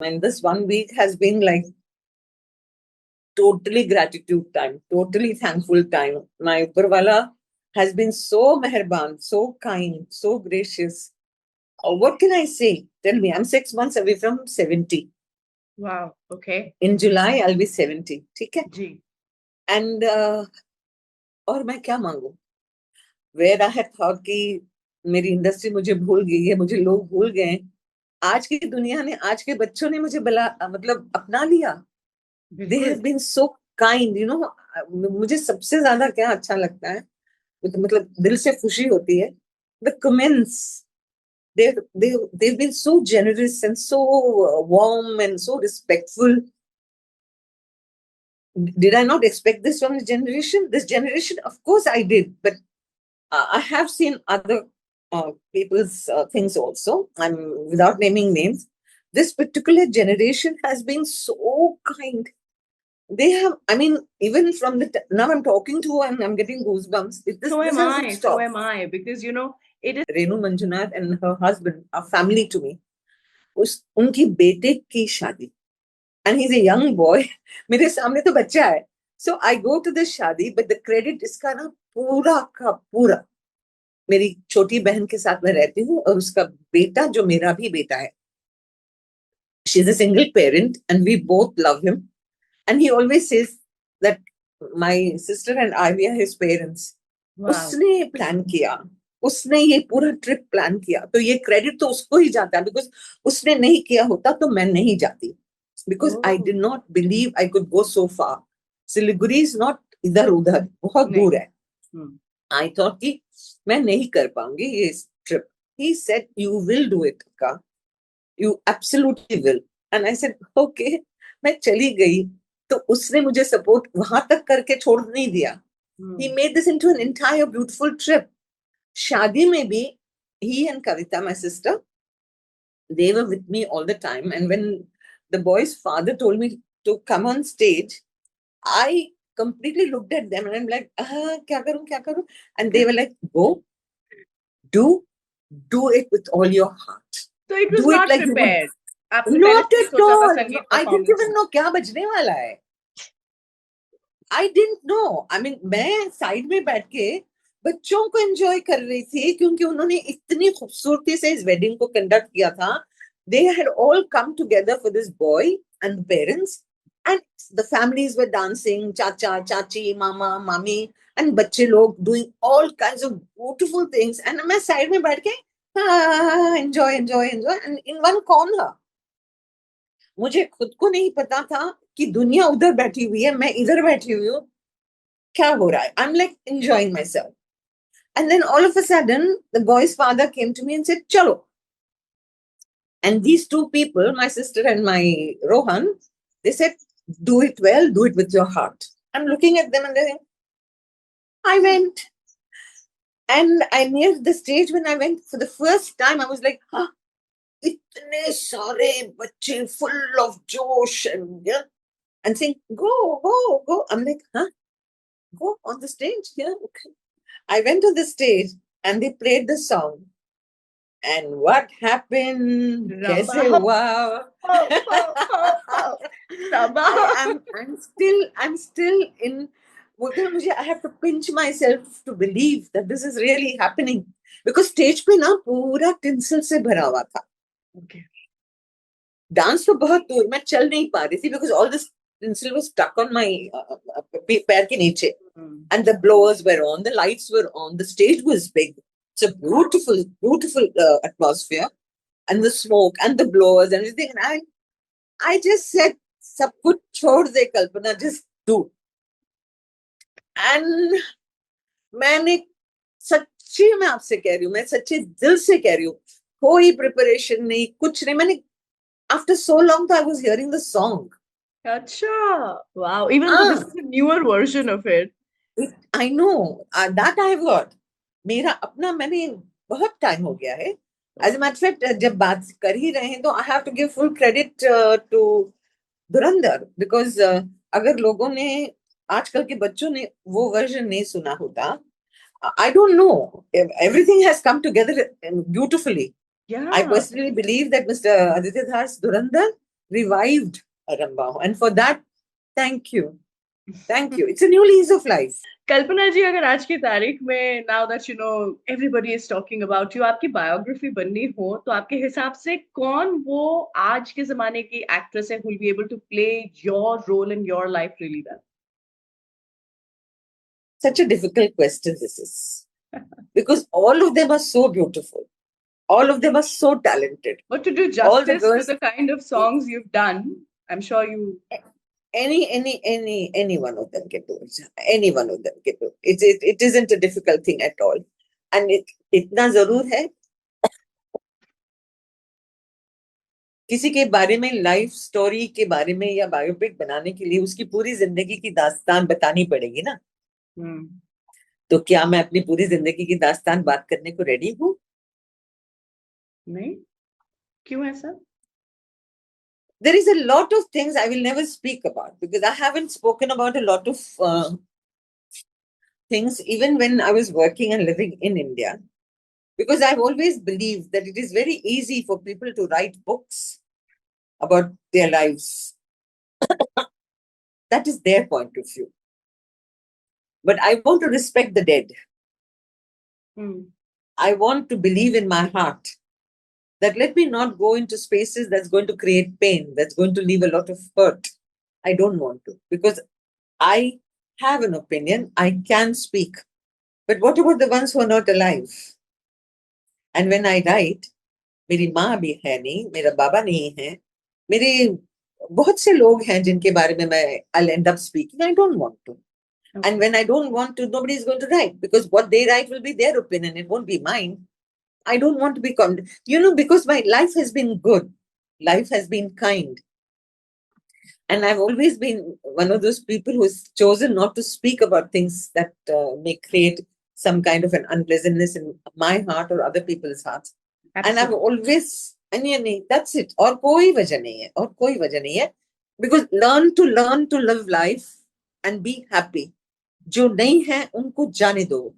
And this 1 week has been like totally gratitude time, totally thankful time. My Upperwala has been so meherban, so kind, so gracious. What can I say? Tell me, I'm 6 months away from 70. Wow. Okay. In July, I'll be 70. ठीक है? जी. And और मैं क्या मांगू? Where I had thought कि मेरी industry मुझे भूल गई है, मुझे लोग भूल गए हैं, आज की दुनिया ने, आज के बच्चों ने मुझे मतलब अपना लिया. They बिल्कुल. have been so kind, you know. मुझे सबसे ज्यादा क्या अच्छा लगता है, मतलब दिल से खुशी होती है, the comments. They've been so generous and so warm and so respectful. Did I not expect this from this generation? This generation, of course I did, but I have seen other people's things also. I'm without naming names. This particular generation has been so kind. They have, I mean, even from now I'm talking to her and I'm getting goosebumps. So This am hasn't I. So stopped. am I. Because, it is. Renu Manjunath and her husband are family to me. उनकी बेटे की शादी, and he's a young boy. मेरे सामने तो बच्चा है. So I go to this शादी, but the credit इसका ना पूरा का पूरा मेरी छोटी बहन के साथ मैं रहती हूँ, और उसका बेटा जो मेरा भी बेटा है. She's a single parent and we both love him. And he always says that my sister and I, we are his parents. Wow. उसने प्लान किया, उसने ये पूरा ट्रिप प्लान किया, तो ये क्रेडिट तो उसको ही जाता है, बिकॉज उसने नहीं किया होता तो मैं नहीं जाती, because I did not believe I could go so far. Siliguri is not इधर उधर, बहुत दूर है. आई थॉट कि मैं नहीं कर पाऊंगी ये trip. He said you will do it का, you absolutely will. And I said okay. मैं चली गई तो उसने मुझे सपोर्ट वहां तक करके छोड़ नहीं दिया. He made this into an entire beautiful trip. शादी में भी he and Kavita, my sister, they were with me all the time. And when the boy's father told me to come on stage, I completely looked at them and I'm like, kya karu, kya karu? And they were like, go, do it with all your heart. So it was Do it not like prepared. you would. Not at all. I didn't even know क्या बजने वाला है. I didn't know. I mean, मैं side में बैठ के बच्चों को एंजॉय कर रही थी, क्योंकि उन्होंने इतनी खूबसूरती से इस वेडिंग को कंडक्ट किया था. They had all come together for this boy and the parents, and the families were dancing, chacha, chachi, mama, mami, and बच्चे लोग doing all kinds of beautiful things. And मैं साइड में बैठ के enjoy, enjoy, enjoy, and in one corner. मुझे खुद को नहीं पता था कि दुनिया उधर बैठी हुई है, मैं इधर बैठी हुई हूँ, क्या हो रहा है. I'm like enjoying myself. And then all of a sudden, the boy's father came to me and said, Chalo. And these two people, my sister and my Rohan, they said, do it well, do it with your heart. I'm looking at them and they're saying, I went. And I neared the stage. When I went for the first time, I was like, itne sare bache full of josh and saying, go, go, go. I'm like, go on the stage? Yeah, okay. I went to the stage and they played the song. And what happened? Kaise hua? I'm still in. I have to pinch myself to believe that this is really happening, because stage पे ना पूरा tinsel से भरा हुआ था. Okay. Dance तो बहुत दूर, मैं चल नहीं पा रही थी, because all this tinsel was stuck on my पैर के नीचे. And the blowers were on, the lights were on, the stage was big. It's a beautiful, beautiful atmosphere, and the smoke and the blowers and everything. And I just said, "Sab kuch chhod de Kalpana, just do." And मैंने सच्ची मैं आपसे कह रही हूँ, मैं सच्चे दिल से कह रही हूँ, कोई प्रिपरेशन नहीं, कुछ नहीं. मैंने after so long, I was hearing the song. Acha. Wow. Even though this is a newer version of it. I know. That I have heard. मेरा अपना मैंने बहुत टाइम हो गया है. As a matter of fact, जब बात कर ही रहे हैं तो I have to give full credit to Dhurandhar, because अगर लोगों ने, आजकल के बच्चों ने वो वर्जन नहीं सुना होता, I don't know. Everything has come together beautifully. Yeah. I personally believe that Mr. Aditya Das Dhurandhar revived Arambao, and for that, thank you. Thank you. It's a new lease of life. कल्पना जी, अगर आज की तारीख में now that you know everybody is talking about you, आपकी biography बननी हो तो आपके हिसाब से कौन वो आज के जमाने की एक्ट्रेस है who will be able to play your role in your life really well? Such a difficult question this is. Because all of them are so beautiful. All of them are so talented. But to do All the justice to girls, the kind of songs you've done, I'm sure you any one of them can do it. Any one of them can do it. It isn't a difficult thing at all. And इतना जरूर है किसी के बारे में life story के बारे में या बायोपिक बनाने के लिए उसकी पूरी जिंदगी की दास्तान बतानी पड़ेगी ना। तो क्या मैं अपनी पूरी जिंदगी की दास्तान बात करने को रेडी हूँ? नहीं, क्यों ऐसा? There is a lot of things I will never speak about because I haven't spoken about a lot of things even when I was working and living in India, because I've always believed that it is very easy for people to write books about their lives. That is their point of view. But I want to respect the dead. I want to believe in my heart that let me not go into spaces that's going to create pain, that's going to leave a lot of hurt. I don't want to, because I have an opinion, I can speak. But what about the ones who are not alive? And when I write, मेरी माँ भी है नहीं, मेरा बाबा नहीं है, मेरे बहुत से लोग हैं जिनके बारे में मैं I'll end up speaking. I don't want to. Okay. And when I don't want to, nobody is going to write, because what they write will be their opinion. It won't be mine. I don't want to be, because my life has been good. Life has been kind. And I've always been one of those people who's chosen not to speak about things that may create some kind of an unpleasantness in my heart or other people's hearts. Absolutely. And I've always, that's it. और कोई वजह नहीं है. Because learn to live life and be happy. जो नहीं है उनको जाने दो.